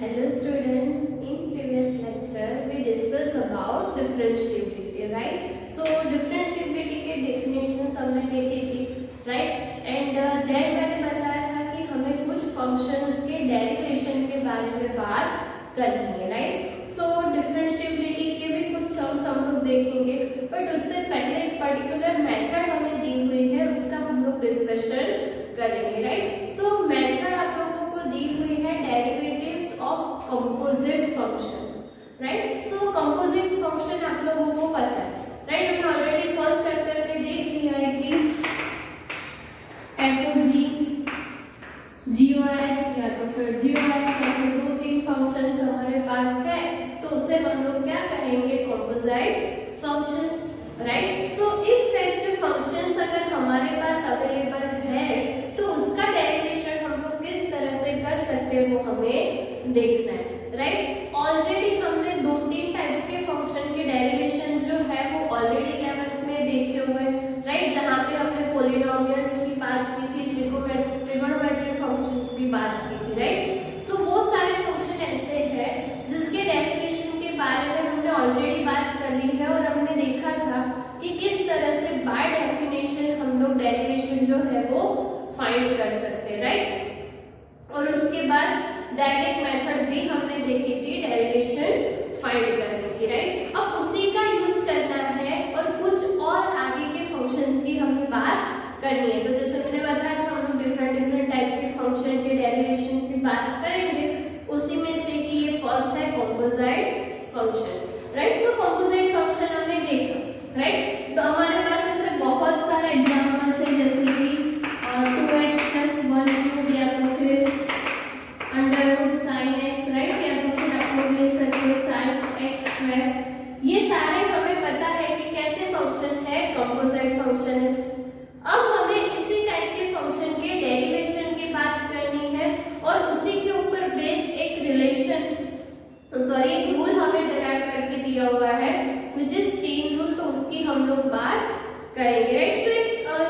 Hello students, in previous lecture we discussed about differentiability, right? So differentiability के definitions हमने देखी थी, right? And then मैंने बताया था कि हमें कुछ functions के derivation के बारे में बात करनी है, right? So differentiability के भी कुछ sums हम लोग देखेंगे, but उससे पहले एक particular method हमें दी हुई है, उसका हम लोग discussion करेंगे, right? So method आप लोगों को दी हुई है derivatives of composite functions, right? So composite function आप लोगों को पता है, right? हमने already first chapter में देख लिया है कि FOG, GOH या तो फिर GOH ऐसे दो तीन functions हमारे पास है, तो उसे हम लोग क्या कहेंगे? composite functions, right? So इस टाइप के functions अगर हमारे पास अवेलेबल है तो उसका डेरिवेशन हम लोग किस तरह से कर सकते हैं वो हमें देखना है, राइट? ऑलरेडी हमने दो तीन टाइप्स के फंक्शन के डेरिवेशंस जो है वो ऑलरेडी 11th में देखे हुए, राइट? जहाँ पे हमने पॉलिनोमियल्स की बात की थी, ट्रिगोनोमेट्रिक फंक्शंस की बात की थी, राइट? सो वो सारे फंक्शन ऐसे हैं जिसके डेरिवेशन के बारे में हमने ऑलरेडी बात कर ली है और हमने देखा था कि किस तरह से बाय डेफिनेशन हम लोग डेरिवेशन जो है वो फाइंड कर सकते हैं, राइट? और उसके बाद डायरेक्ट मेथड भी हमने देखी थी डेरिवेशन फाइंड करने की, राइट? अब उसी का यूज करना है और कुछ और आगे के फंक्शंस की हमें बात करनी है। तो जैसे मैंने बताया था हम लोग डिफरेंट टाइप के फंक्शन के डेरिवेशन की बात करेंगे, उसी में से कि ये फर्स्ट है कंपोजिट फंक्शन, राइट? सो कंपोजिट फंक्शन हमने देखा, राइट? तो हमारे पास ऐसे बहुत सारे एग्जांपल्स हैं जैसे कि 2x + 1 क्यूब या तो फिर अंडरवुड sin x, राइट? या तो फिर आप लोग ले सकते हो sin x²। ये सारे हमें पता है कि कैसे फंक्शन है, कंपोजिट फंक्शन है। अब हमें इसी टाइप के फंक्शन के डेरिवेशन की बात करनी है और उसी के ऊपर बेस्ड एक रिलेशन एक रूल हमें डिराइव करके दिया हुआ है व्हिच इज चेन रूल, तो उसकी हम लोग बात करेंगे, राइट? सो एक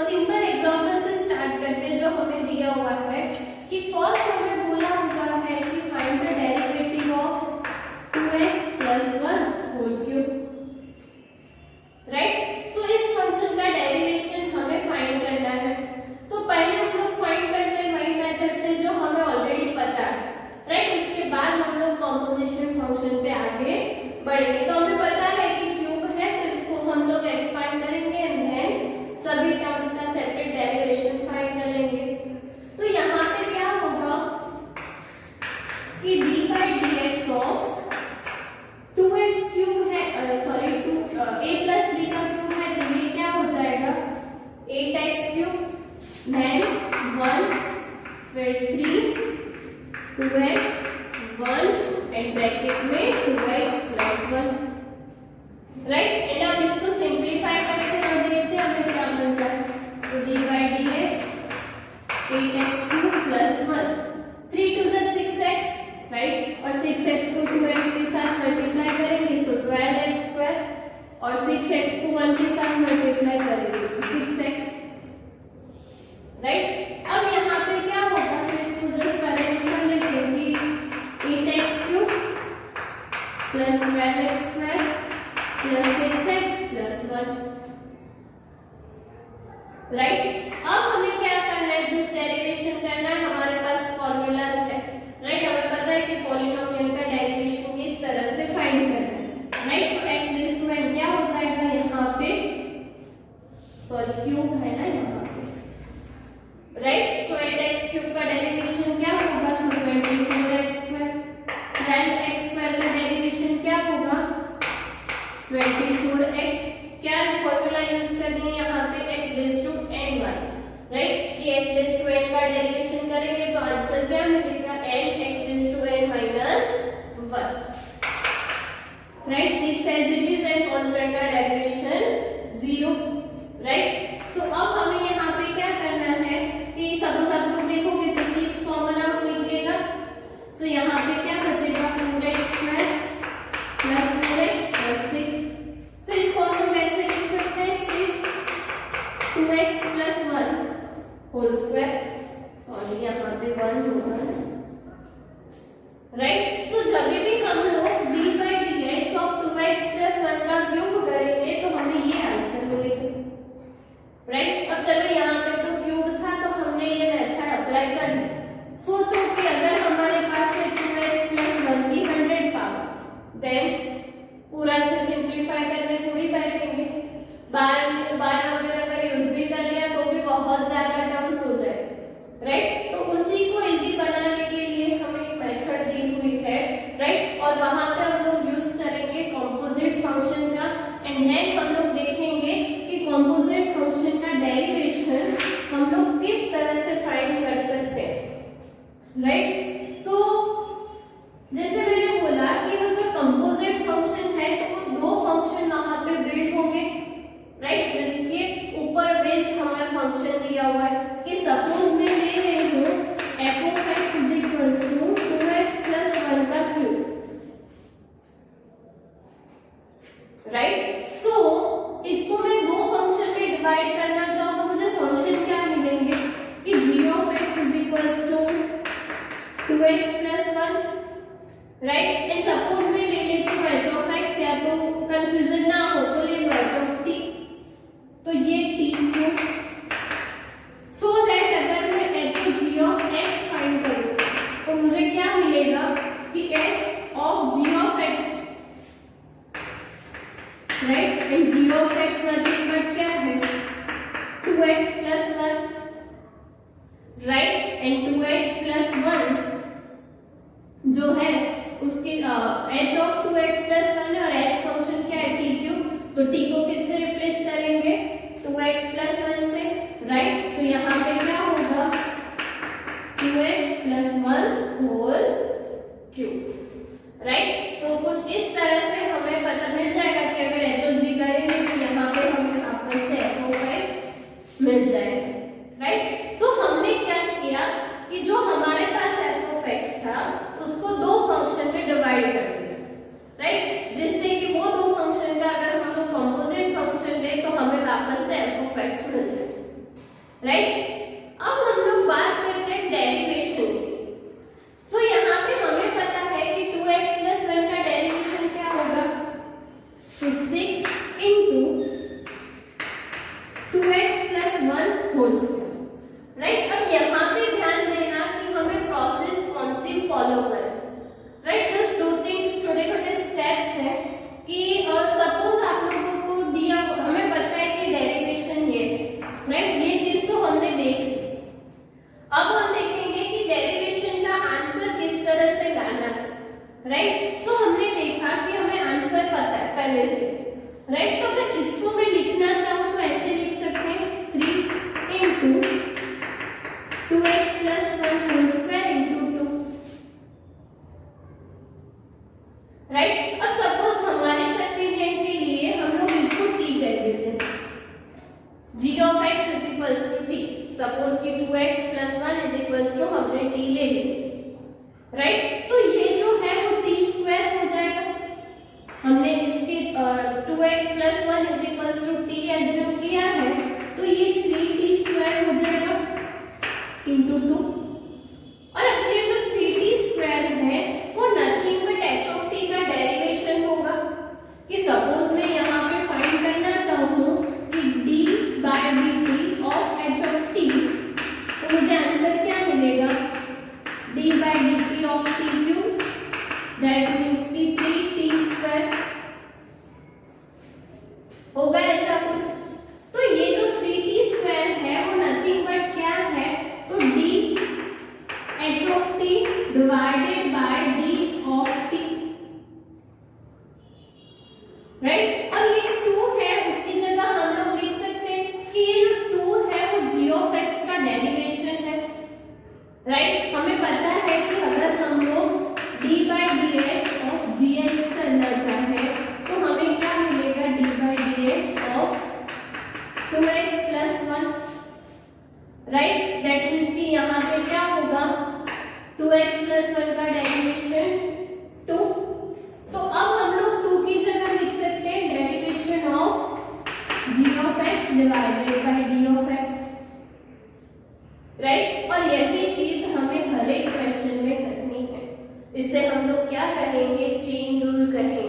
सिंपल एग्जांपल से स्टार्ट करते हैं जो हमें दिया हुआ है कि फर्स्ट हमें बोला हुआ है कि find the derivative of 2x + 1 whole cube, right? So इस फंक्शन का डेरिवेशन हमें फाइंड करना है। तो पहले हम लोग फाइंड करते हैं वही मेथड से जो हमें ऑलरेडी पता है, राइट? उसके बाद हम लोग कंपोजिशन फंक्शन पे आगे बढ़ेंगे। तो हमें पता है कि क्यूब है तो इसको हम लोग एक्सपांड करेंगे एंड देन सभी टर्म्स का सेपरेट डेरिवेशन फाइंड कर लेंगे। तो यहाँ पे क्या होगा कि d/dx ऑफ 2x क्यूब है, सॉरी a + b का क्यूब है तो ये क्या हो जाएगा 8x क्यूब, then 1 फिर 3 2x 1 एंड ब्रैकेट में 2x + 1, राइट? एंड अब इसको सिंपलीफाई करते हैं और देखते हैं हमें क्या मिलता है। तो d/dx 8x³ + 1, 3 2 = 6x, राइट? और 6x को 2x के साथ मल्टीप्लाई करेंगे सो 12x² और 6x को 1 के साथ मल्टीप्लाई करेंगे तो 6x, राइट? अब यहाँ पे क्या होगा, सो इसको जस्ट अरेंज कर लेते हैं कि 8x³ + 12x² + 6x + 1, राइट? अब हमें क्या करना है, जिस डेरिवेशन करना है हमारे पास फॉर्मूलाज है, राइट? हमें पता है कि पॉलिनोमियल का डेरिवेशन किस तरह से फाइंड करना है, राइट? सो x⁻n क्या हो जाएगा यहाँ पे, सॉरी क्यूब है ना यहाँ पे, राइट? सो 8x³ का डेरिवेशन क्या होगा, सो 24x², 12x² का डेरिवेशन क्या होगा 24x। क्या फॉर्मूला यूज करनी है यहाँ पे x⁻n1, राइट? कि x⁻n का डेरिवेशन करेंगे तो आंसर क्या मिलेगा n x⁻n - 1, right? 6 as it is and constant का डेरिवेशन 0, राइट? सो अब हमें यहाँ पे क्या करना है कि सपोज आप लोग देखोगे तो 6 कॉमन आउट निकलेगा, सो यहाँ पे क्या बचेगा 4x² + 4x + 6। तो इसको हम लोग ऐसे लिख सकते हैं 6 2x + 1 होल स्क्वायर, सॉरी यहाँ पे 1 होगा, राइट? राइट। सो जब भी हम लोग d by dx of 2x plus 1 का क्यूब करेंगे तो हमें ये आंसर मिलेगा, राइट। अब चलो यहाँ पे तो क्यूब था तो हमने ये मेथड अप्लाई कर ली। सोचो कि अगर हमारे पास है 2x plus 1 की 100 पावर, देन पूरा से सिंपलीफाई करने थोड़ी बैठेंगे, बार वगैरह अगर यूज भी कर लिया तो भी बहुत ज्यादा टर्म्स हो जाए, राइट। तो उसी को इजी बनाने के लिए हमें एक मेथड दी हुई है, राइट। और वहां पे हम लोग यूज करेंगे कंपोजिट फंक्शन का, एंड देन हम लोग देखेंगे कि कंपोजिट फंक्शन का डेरिवेशन हम लोग किस तरह से फाइंड कर सकते हैं, राइट। सो जैसे मैंने बोला कि अगर कंपोजिट फंक्शन है तो वो दो फंक्शन वहां पे बिल्ड होंगे, राइट, जिसके ऊपर बेस्ड हमारा फंक्शन दिया हुआ है कि सपोज मैं ले रही हूं f(x) = 2x plus 1 का क्यूब, राइट। सो इसको मैं दो फंक्शन में डिवाइड करना चाहूँ तो मुझे फंक्शन क्या मिलेंगे कि g(x) = 2x plus 1, right. And suppose मैं ले लेती हूँ h(x), या तो कंफ्यूजन ना हो तो ले लो h(t), तो ये t क्यूब। सो दैट अगर मैं h(g(x) फाइंड करूँ तो मुझे क्या मिलेगा कि h(g(x), right, and g(x) nothing but क्या है 2x plus 1, right. And 2x plus 1 जो है उसके h(2x plus 1) और h फंक्शन क्या है t क्यूब, तो t को किससे रिप्लेस करेंगे 2x plus 1 से, राइट। सो यहाँ पे क्या होगा 2x plus 1 whole cube, right. So कुछ इस तरह से हमें पता मिल जाएगा कि अगर h और g करेंगे तो यहाँ पे हमें आपस से f(x) मिल जाएगा, राइट। सो हमने क्या किया कि जो हमारे पास f(x) था उसको दो फंक्शन में डिवाइड कर दिया, राइट, जिससे कि वो दो फंक्शन का अगर हम लोग कंपोजिट फंक्शन ले तो हमें वापस से f(x) मिल जाए, राइट। अब हम लोग बात करते हैं डेरिवेशन की। सो यहाँ पे हमें पता है कि 2x plus 1 का डेरिवेशन क्या होगा, तो 6 into 2x plus 1 whole square, right. अब यहाँ पे ध्यान देना कि हमें प्रोसेस कौन सी फॉलो करें, राइट। जस्ट दो तीन छोटे छोटे स्टेप्स हैं कि सपोज आप लोगों को दिया, हमें पता है कि डेरिवेशन ये है, राइट, ये चीज तो हमने देख ली। अब हम देखेंगे कि डेरिवेशन का आंसर किस तरह से लाना है, राइट। सो हमने देखा कि हमें आंसर पता है पहले से, राइट। तो अगर इसको मैं लिखना चाहूँ तो ऐसे लिख सकते हैं 3 into 2x plus 1 whole square into 2, right. अब सपोज हमारे कन्वीनियंट के लिए हम लोग इसको t कह देते हैं, g(x) = t। सपोज कि 2x plus 1 = हमने t ले लिया, राइट। तो ये जो है वो t² हो जाएगा, हमने इसके 2x plus 1 = t एज्यूम किया है, तो ये 3t² हो जाएगा into 2। और अब ये जो 3t² है वो नथिंग बट h(t) का डेरिवेशन होगा, कि सपोज मैं यहाँ पे फाइंड करना चाहूँ कि d by dt of h(t), तो मुझे आंसर क्या मिलेगा d by dt of t cube, that means कि 3t² होगा, ऐसा कुछ। तो ये जो 3t² है वो नथिंग बट क्या है, तो d h(t) divided by d of t, right. और ये 2 है, उसकी जगह हम लोग लिख सकते हैं कि ये जो 2 है वो g(x) का डेरिवेशन है, राइट। हमें पता है कि अगर हम लोग d by dx of gx करना चाहे तो हमें क्या मिलेगा d by dx of 2x plus 1, right. That means कि यहाँ पे क्या होगा 2x plus 1 का डेरिवेशन 2। तो अब हम लोग 2 की जगह लिख सकते हैं लोग क्या कहेंगे, चेन रूल कहेंगे,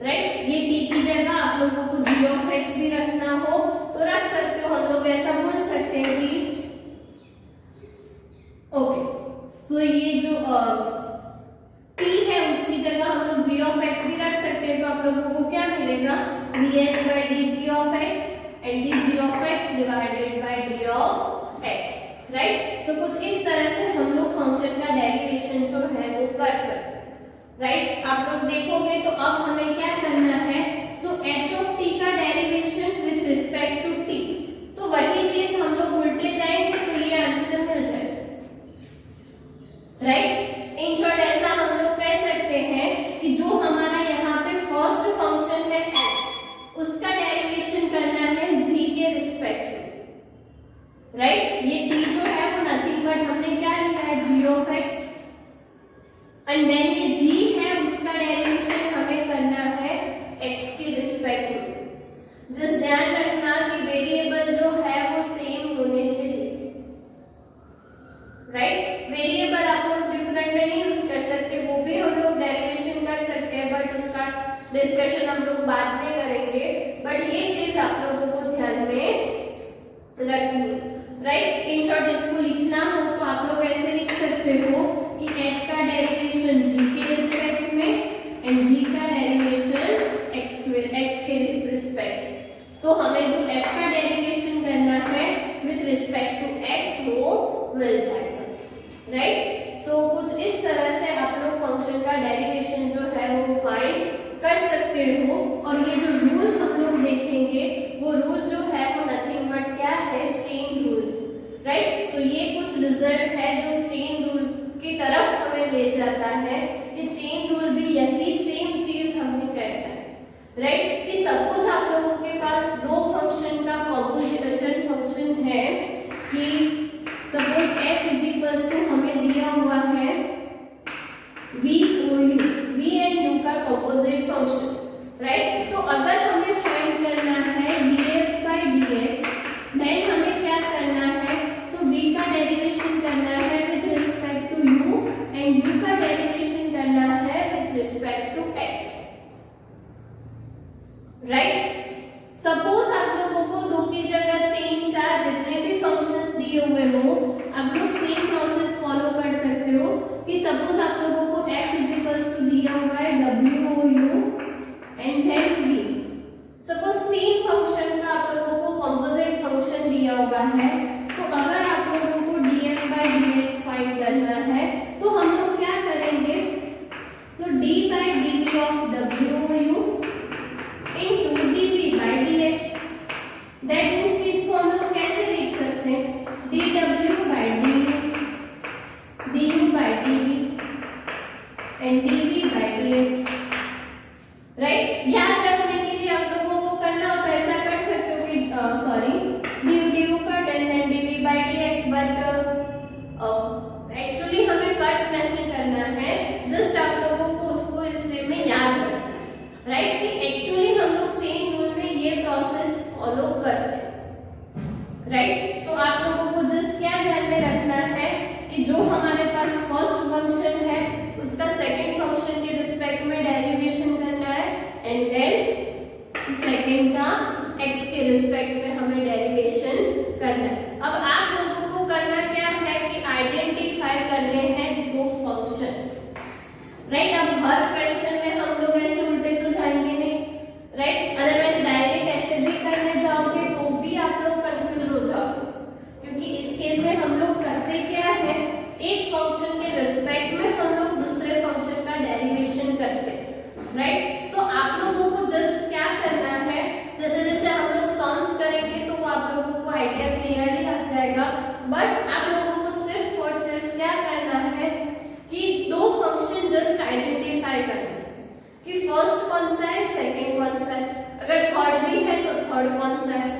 राइट। ये टी की जगह आप लोगों को जी ऑफ एक्स भी रखना हो तो रख सकते हो, हम लोग ऐसा बोल सकते हैं कि ओके, सो ये जो टी है उसकी जगह हम लोग जी ऑफ एक्स भी रख सकते हैं, तो आप लोगों को क्या मिलेगा, dh by dg of x and dg of x divided by d of x, right. So कुछ इस तरह से हम लोग फंक्शन का डेरिवेशन जो है वो कर सकते हैं, राइट। आप लोग देखोगे तो अब हमें क्या करना है, सो h of t का derivation with respect to t, तो वही चीज हम लोग उल्टे जाएंगे तो ये आंसर मिल जाएगा, राइट। इन शॉर्ट ऐसा हम लोग कह सकते हैं कि जो हमारा यहाँ पे फर्स्ट फंक्शन है h, उसका डेरिवेशन करना है g के रिस्पेक्ट में, राइट। ये t जो है वो नथिंग बट हमने क्या लिया है, g of x, and then ये g है उसका डेरिवेशन हमें करना है x के रिस्पेक्ट में। जस्ट ध्यान रखना कि वेरिएबल जो है वो सेम होने चाहिए, राइट। वेरिएबल आप लोग डिफरेंट नहीं यूज कर सकते, वो भी हम लोग डेरिवेशन कर सकते हैं बट उसका डिस्कशन हम लोग बाद में करेंगे, बट ये चीज आप लोगों को ध्यान में रखनी, राइट। इन शॉर्ट इसको लिखना हो तो आप लोग ऐसे लिख सकते हो कि h का डेरिवेशन g के रिस्पेक्ट में एंड g का डेरिवेशन x के रिस्पेक्ट। सो हमें जो f का डेरिवेशन करना है विथ रिस्पेक्ट टू x वो मिल जाएगा, राइट। सो कुछ इस तरह से आप लोग फंक्शन का डेरिवेशन जो है वो फाइंड कर सकते हो, और ये जो रूल हम लोग देखेंगे वो रूल जो है वो नथिंग बट क्या है, चेन रूल, राइट। सो ये कुछ रिजल्ट है जो चेन रूल की तरफ हमें ले जाता है। ये चेन रूल भी यही सेम चीज हमें कहता है, राइट, कि सपोज आप लोगों के पास दो फंक्शन का कॉम्पोजिशन फंक्शन है कि suppose f is equals to हमें दिया हुआ है v o u, v and u का कॉम्पोजिट फंक्शन, राइट। तो अगर हमें फाइंड करना है df by dx, देन हमें क्या करना है, सो v का डेरिवेशन करना है with respect to u and u का डेरिवेशन करना है with respect to x, right. Suppose आप लोगों को दो की जगह 3 4 जितने भी फंक्शंस दिए हुए हो, आप लोग सेम प्रोसेस फॉलो कर सकते हो कि सपोज आप लोगों को f इज इक्वल्स टू दिया हुआ है w o u and then v। Suppose तीन फंक्शन का आप लोगों को कंपोजिट फंक्शन दिया हुआ है, तो अगर आप लोगों को df by dx फाइंड करना है तो हम लोग क्या करेंगे, सो d by dv of w o u into dv by dx, that means कि इसको हम लोग कैसे लिख सकते हैं, dw by du, du by dv and dv by dx, right. याद रखने के लिए आप लोगों को करना हो तो ऐसा कर सकते हो कि sorry du cut and then dv by dx, but actually हमें कट नहीं करना है, जस्ट आप लोगों को उसको इस वे में याद रखना है, राइट, कि एक्चुअली हम लोग चेन रूल में ये प्रोसेस फॉलो करते हैं, राइट। सो आप लोगों को जस्ट क्या ध्यान में रखना है कि जो हमारे पास फर्स्ट फंक्शन है उसका सेकंड फंक्शन के रिस्पेक्ट में डेरिवेशन करना है एंड देन सेकंड का x के रिस्पेक्ट में हमें डेरिवेशन करना है। अब आप लोगों को करना क्या है कि आइडेंटिफाई करने हैं दो फंक्शन, राइट। अब हर क्वेश्चन में हम लोग ऐसे उल्टे तो जाएंगे नहीं, राइट, अदरवाइज डायरेक्ट ऐसे भी करने जाओगे तो भी आप लोग कंफ्यूज हो जाओगे, क्योंकि इस केस में हम लोग करते क्या है, एक फंक्शन के रिस्पेक्ट में हम लोग दूसरे फंक्शन का डेरिवेशन करते हैं, राइट। सो आप लोगों को जस्ट क्या करना है, जैसे जैसे हम लोग सॉल्व करेंगे तो वो आप लोगों को आइडिया क्लियरली आ जाएगा, बट आप लोगों को सिर्फ और सिर्फ क्या करना है कि दो फंक्शन जस्ट आइडेंटिफाई करना है कि फर्स्ट कौन सा है, सेकंड कौन सा है, अगर थर्ड भी है तो थर्ड कौन सा है,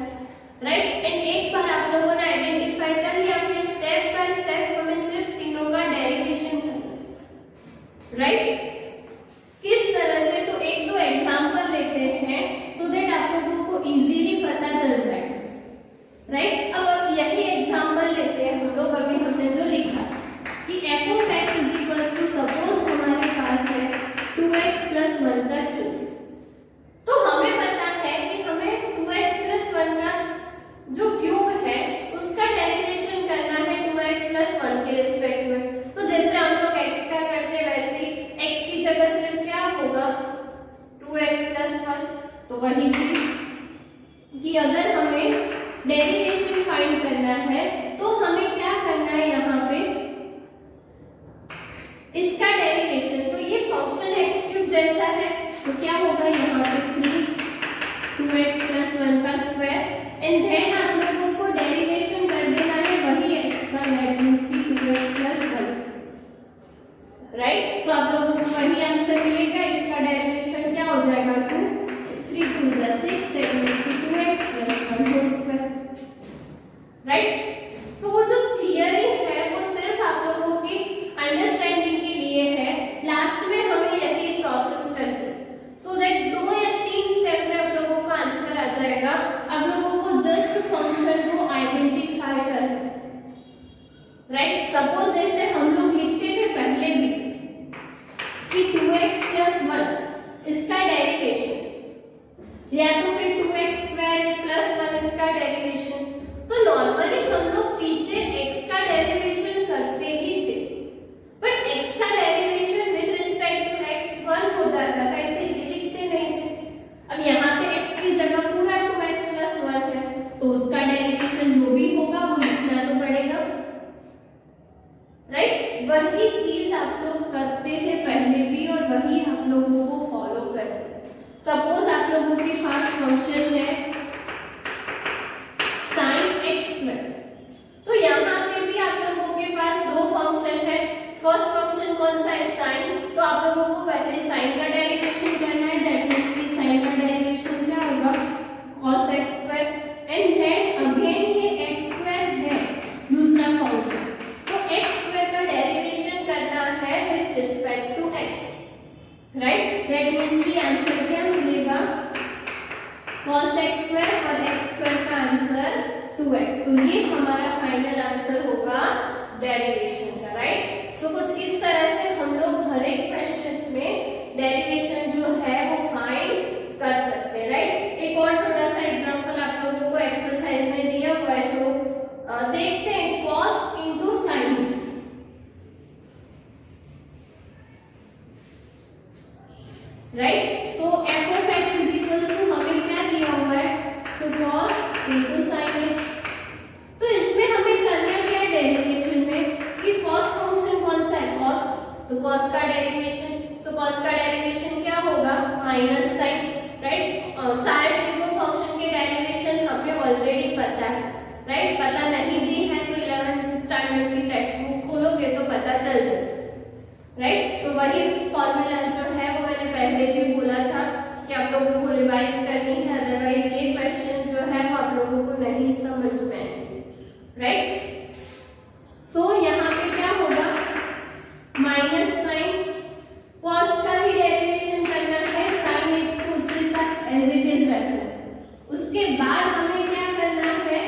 राइट। एंड एक बार आप लोगों ने आइडेंटिफाई कर लिया, फिर स्टेप बाय स्टेप हमें सिर्फ तीनों का डेरिवेशन करना है, राइट। किस तरह से, तो एक दो एग्जांपल लेते हैं सो दैट आप लोगों को इजीली पता चल जाएगा, राइट। अब यही एग्जांपल लेते हैं हम लोग, अभी हमने जो लिखा कि f of x is equals to, suppose हमारे पास है वही चीज कि अगर हमें डेरिवेशन फाइंड करना है तो हमें क्या करना है, यहाँ पे इसका डेरिवेशन, तो ये फंक्शन एक्स क्यूब जैसा है तो क्या होगा, यहाँ पे 2x + 1 का स्क्वायर एंड देन आप लोगों को डेरिवेशन कर देना है वही x का, दैट मींस कि 2x + 1, राइट। सो आप लोगों को वही आंसर मिलेगा, इसका डेरिवेशन क्या हो जाएगा 2, 3 2 6, दैट मींस कि 2x + 1 होल स्क्वायर, राइट। सो वो जो थियरी है वो सिर्फ आप लोगों की अंडरस्टैंडिंग के लिए है, लास्ट में हमें यही प्रोसेस करनी सो दैट 2 या 3 स्टेप में आप लोगों का आंसर आ जाएगा। आप लोगों को जस्ट फंक्शन को आइडेंटिफाई करना है, राइट। सपोज जैसे हम लोग लिखते थे पहले भी कि 2x + 1 इसका डेरिवेशन या तो फिर 2x² + 1 इसका डेरिवेशन, तो नॉर्मली हम लोग पीछे x का डेरिवेशन करते ही थे, बट x का derivation with respect to x 1 हो जाता था, इसीलिए लिखते नहीं थे। अब यहाँ पे x की जगह पूरा 2x + 1 है तो उसका डेरिवेशन जो भी होगा वो लिखना तो पड़ेगा, राइट। वही चीज आप लोग करते थे पहले भी और वही आप लोगों को फॉलो करना है। सपोज आप लोगों के पास फंक्शन है sin x², तो यहाँ पे भी आप लोगों के पास दो फंक्शन है। फर्स्ट फंक्शन कौन सा है, sin, तो आप लोगों को पहले sin का डेरिवेशन करना है, दैट मींस कि sin का डेरिवेशन क्या होगा cos x² and then again ये x² है दूसरा फंक्शन, तो x² का डेरिवेशन करना है with respect to x, right. That means कि आंसर क्या मिलेगा cos x² और x² का आंसर 2x, तो ये हमारा फाइनल आंसर होगा डेरिवेशन का, राइट। सो कुछ इस तरह से हम लोग हर एक क्वेश्चन में डेरिवेशन जो है वो फाइंड कर सकते हैं, राइट। एक और छोटा सा एग्जांपल आप लोगों को एक्सरसाइज में दिया हुआ है, सो देखते हैं cos * sin, right. So f of x = हमें क्या दिया हुआ है, सो cos * sin x, तो इसमें हमें करना क्या है डेरिवेशन में कि फर्स्ट फंक्शन कौन सा है cos, तो cos का डेरिवेशन, तो cos का डेरिवेशन क्या होगा -sin, राइट। सारे तीनों फंक्शन के डेरिवेशन हमें ऑलरेडी पता है, राइट। पता नहीं भी है तो 11th स्टैंडर्ड की टेक्स्ट बुक खोलोगे तो पता चल जाए, राइट। तो वही फॉर्मूलाज जो है वो मैंने पहले भी बोला था कि आप लोगों को रिवाइज करनी है, अदरवाइज ये क्वेश्चन जो है वो आप लोगों को नहीं समझ में आएंगे, राइट। सो यहाँ पे क्या होगा -sin, cos का ही डेरिवेशन करना है, sin x को उसके साथ एज इट इज रखना, उसके बाद हमें क्या करना है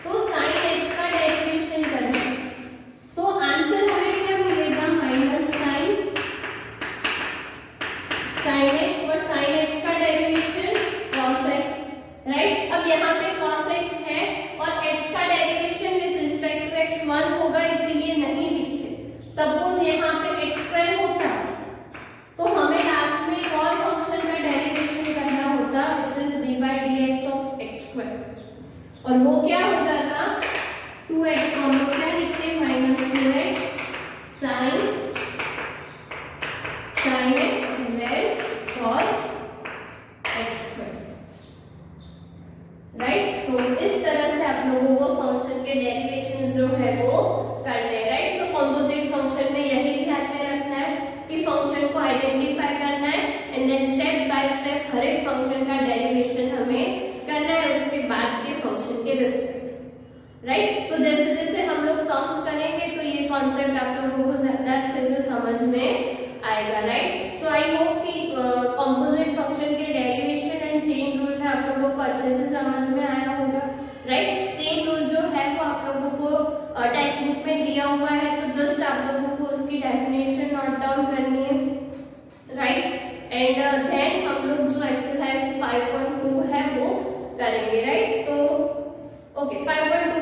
तो sin x का डेरिवेशन करना है। सो आंसर हमें क्या मिलेगा sin x और sin x का डेरिवेशन cos x, राइट। अब यहाँ पे cos x है और x का derivation with respect to x 1 होगा, इसीलिए नहीं लिखते। सपोज यहाँ पे x² होता तो हमें लास्ट में एक और फंक्शन का डेरिवेशन करना होता which is dy/dx of x², और वो क्या हो जाता 2x, हम लोग क्या लिखते हैं -2x sin x and then cos x², right. So इस तरह से आप लोगों को फंक्शन के डेरिवेशंस जो है वो करने हैं, राइट। सो कंपोजिट फंक्शन में यही ध्यान में रखना है कि फंक्शन को आइडेंटिफाई करना है and then step by step हर एक फंक्शन का डेरिवेशन हमें करना है उसके बाद के फंक्शन के रिस्पेक्ट, राइट। सो जैसे जैसे हम लोग सम्स करेंगे तो ये कॉन्सेप्ट आप लोगों को ज्यादा अच्छे से समझ में आएगा, राइट। सो आई होप कि कंपोजिट फंक्शन के डेरिवेशन एंड चेन रूल है आप लोगों को अच्छे से समझ में आया होगा, राइट। चेन रूल जो है वो आप लोगों को टेक्स्ट बुक में दिया हुआ है, तो जस्ट आप लोगों को उसकी डेफिनेशन नोट डाउन करनी है, राइट। एंड देन हम लोग जो एक्सरसाइज 5.2 है वो करेंगे, राइट। तो ओके 5.2